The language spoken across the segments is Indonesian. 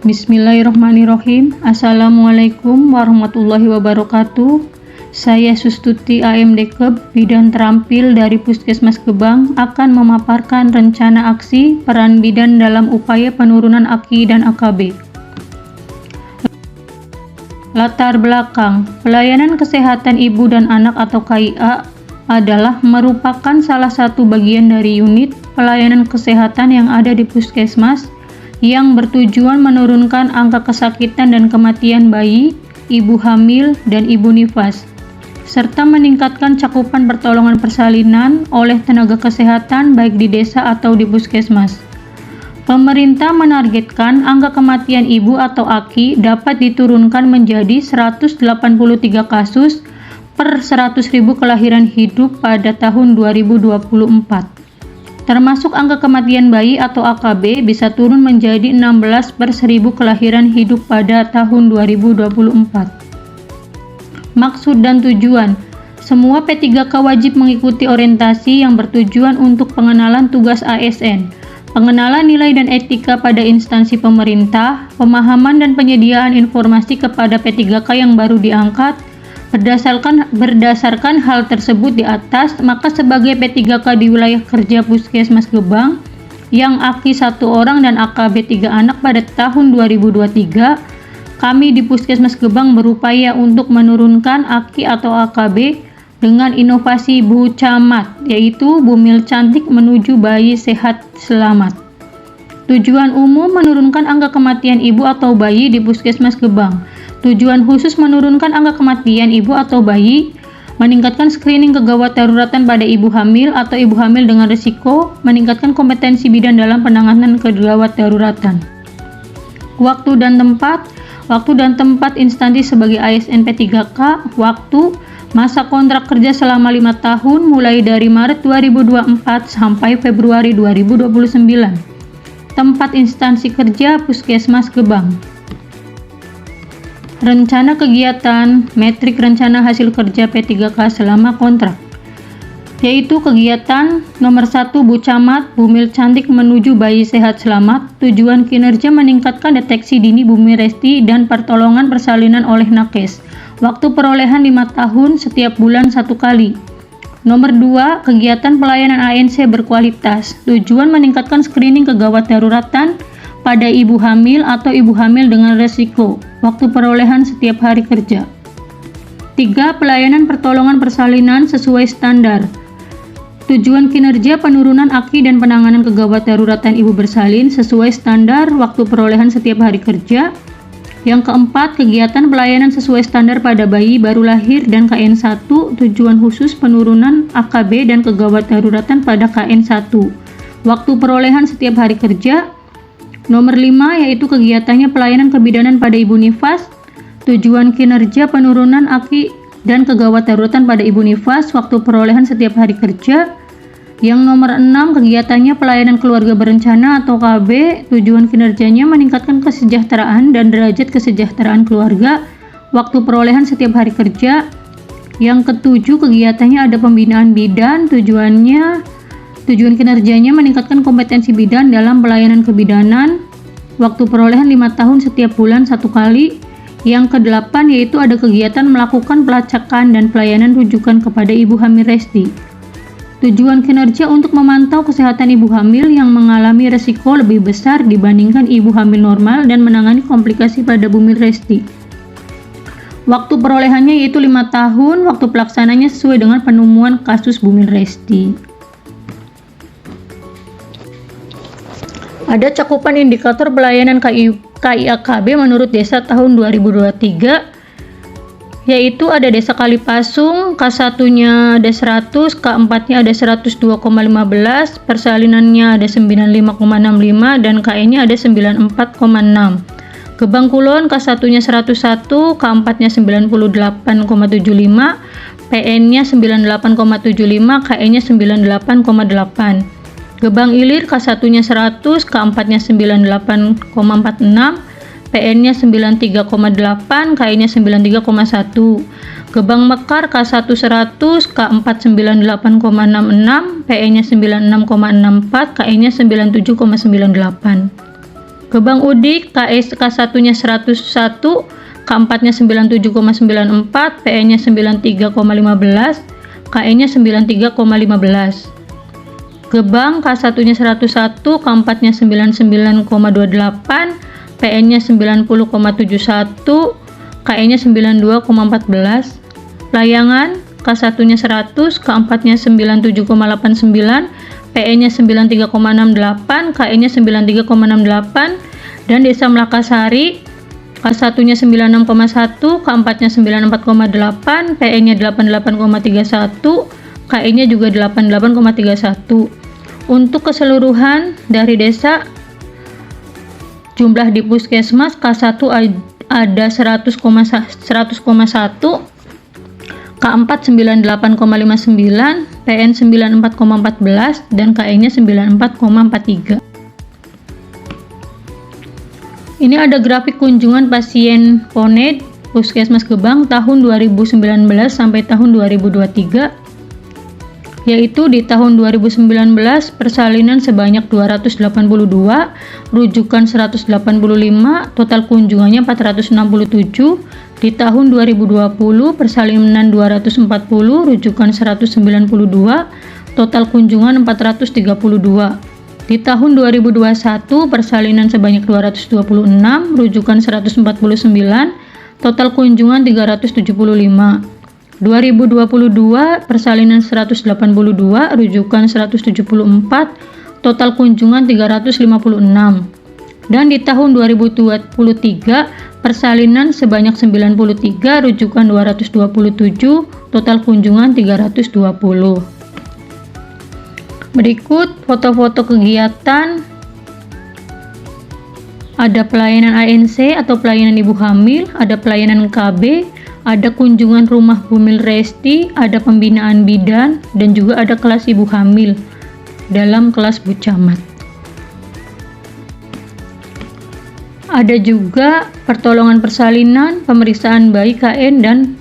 Bismillahirrahmanirrahim. Assalamualaikum warahmatullahi wabarakatuh. Saya Sustuti AMDKEB, bidan terampil dari Puskesmas Gebang, akan memaparkan rencana aksi peran bidan dalam upaya penurunan AKI dan AKB. Latar belakang, pelayanan kesehatan ibu dan anak atau KIA adalah merupakan salah satu bagian dari unit pelayanan kesehatan yang ada di Puskesmas yang bertujuan menurunkan angka kesakitan dan kematian bayi, ibu hamil, dan ibu nifas, serta meningkatkan cakupan pertolongan persalinan oleh tenaga kesehatan baik di desa atau di Puskesmas. Pemerintah menargetkan angka kematian ibu atau AKI dapat diturunkan menjadi 183 kasus per 100.000 kelahiran hidup pada tahun 2024. Termasuk angka kematian bayi atau AKB bisa turun menjadi 16 per 1.000 kelahiran hidup pada tahun 2024. Maksud dan tujuan, semua P3K wajib mengikuti orientasi yang bertujuan untuk pengenalan tugas ASN, pengenalan nilai dan etika pada instansi pemerintah, pemahaman dan penyediaan informasi kepada P3K yang baru diangkat. Berdasarkan hal tersebut di atas, maka sebagai P3K di wilayah kerja Puskesmas Gebang yang AKI 1 orang dan AKB 3 anak pada tahun 2023, kami di Puskesmas Gebang berupaya untuk menurunkan AKI atau AKB dengan inovasi Bu Camat, yaitu Bumil Cantik Menuju Bayi Sehat Selamat. Tujuan umum menurunkan angka kematian ibu atau bayi di Puskesmas Gebang. Tujuan khusus menurunkan angka kematian ibu atau bayi, meningkatkan screening kegawat daruratan pada ibu hamil atau ibu hamil dengan risiko, meningkatkan kompetensi bidan dalam penanganan kegawat daruratan. Waktu dan tempat instansi sebagai ASN P3K, waktu masa kontrak kerja selama 5 tahun mulai dari Maret 2024 sampai Februari 2029. Tempat instansi kerja Puskesmas Gebang. Rencana kegiatan, metrik rencana hasil kerja P3K selama kontrak, yaitu kegiatan nomor 1 Bu Camat Bumil Cantik Menuju Bayi Sehat Selamat. Tujuan kinerja meningkatkan deteksi dini Bumi Resti dan pertolongan persalinan oleh nakes. Waktu perolehan 5 tahun setiap bulan 1 kali. Nomor 2, kegiatan pelayanan ANC berkualitas. Tujuan meningkatkan screening kegawat daruratan pada ibu hamil atau ibu hamil dengan resiko. Waktu perolehan setiap hari kerja. 3, pelayanan pertolongan persalinan sesuai standar. Tujuan kinerja penurunan AKI dan penanganan kegawat daruratan ibu bersalin sesuai standar. Waktu perolehan setiap hari kerja. Yang keempat, kegiatan pelayanan sesuai standar pada bayi baru lahir dan KN1, tujuan khusus penurunan AKB dan kegawat daruratan pada KN1. Waktu perolehan setiap hari kerja. Nomor 5, yaitu kegiatannya pelayanan kebidanan pada ibu nifas, tujuan kinerja penurunan AKI dan kegawat daruratan pada ibu nifas, waktu perolehan setiap hari kerja. Yang nomor 6, kegiatannya pelayanan keluarga berencana atau KB, tujuan kinerjanya meningkatkan kesejahteraan dan derajat kesejahteraan keluarga, waktu perolehan setiap hari kerja. Yang ketujuh, kegiatannya ada pembinaan bidan, tujuan kinerjanya meningkatkan kompetensi bidan dalam pelayanan kebidanan, waktu perolehan 5 tahun setiap bulan 1 kali. Yang ke-8, yaitu ada kegiatan melakukan pelacakan dan pelayanan rujukan kepada ibu hamil resti. Tujuan kinerja untuk memantau kesehatan ibu hamil yang mengalami resiko lebih besar dibandingkan ibu hamil normal dan menangani komplikasi pada bumil resti. Waktu perolehannya yaitu 5 tahun, waktu pelaksananya sesuai dengan penemuan kasus bumil resti. Ada cakupan indikator pelayanan KIAKB menurut desa tahun 2023, yaitu ada desa Kalipasung, K1-nya ada 100, K4-nya ada 102,15, persalinannya ada 95,65, dan KN-nya ada 94,6. Gebang Kulon, K1-nya 101, K4-nya 98,75, PN-nya 98,75, KN-nya 98,8. Gebang Ilir, K1-nya 100, K4-nya 98,46, PN-nya 93,8, KI-nya 93,1. Gebang Mekar K1 100, K4 98,66, PN-nya 96,64, KI-nya 97,98. Gebang Udik, K1-nya 101, K4-nya 97,94, PE-nya 93,15, KE-nya 93,15. Gebang K1-nya 101, K4-nya 99,28, PE-nya 90,71, KE-nya 92,14. Layangan K1-nya 100, K4-nya 97,89, PE-nya 93,68, KE-nya 93,68. Dan Desa Melakasari, K1-nya 96,1, K4-nya 94,8, PE-nya 88,31, KE-nya juga 88,31. Untuk keseluruhan dari desa, jumlah di puskesmas K1 ada 100,1, K4 98,59, PN 94,14, dan KE-nya 94,43. Ini ada grafik kunjungan pasien PONED Puskesmas Gebang tahun 2019 sampai tahun 2023, yaitu di tahun 2019 persalinan sebanyak 282, rujukan 185, total kunjungannya 467. Di tahun 2020 persalinan 240, rujukan 192, total kunjungan 432. Di tahun 2021 persalinan sebanyak 226, rujukan 149, total kunjungan 375. 2022 persalinan 182, rujukan 174, total kunjungan 356. Dan di tahun 2023 persalinan sebanyak 93, rujukan 227, total kunjungan 320. Berikut foto-foto kegiatan. Ada pelayanan ANC atau pelayanan ibu hamil, ada pelayanan KB, ada kunjungan rumah Bumil Resti, ada pembinaan bidan, dan juga ada kelas ibu hamil dalam kelas Bu Camat. Ada juga pertolongan persalinan, pemeriksaan bayi KN, dan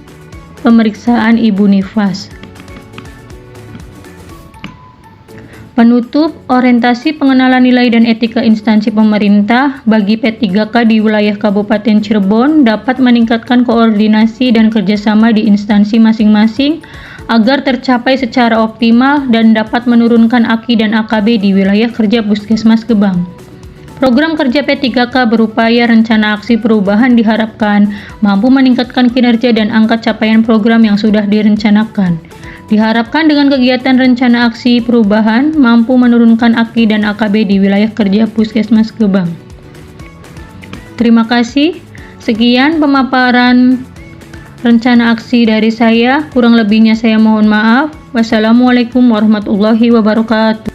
pemeriksaan ibu nifas. Penutup, orientasi pengenalan nilai dan etika instansi pemerintah bagi P3K di wilayah Kabupaten Cirebon dapat meningkatkan koordinasi dan kerjasama di instansi masing-masing agar tercapai secara optimal dan dapat menurunkan AKI dan AKB di wilayah kerja Puskesmas Gebang. Program kerja P3K berupaya rencana aksi perubahan diharapkan mampu meningkatkan kinerja dan angka capaian program yang sudah direncanakan. Diharapkan dengan kegiatan rencana aksi perubahan mampu menurunkan AKI dan AKB di wilayah kerja Puskesmas Gebang. Terima kasih. Sekian pemaparan rencana aksi dari saya. Kurang lebihnya saya mohon maaf. Wassalamualaikum warahmatullahi wabarakatuh.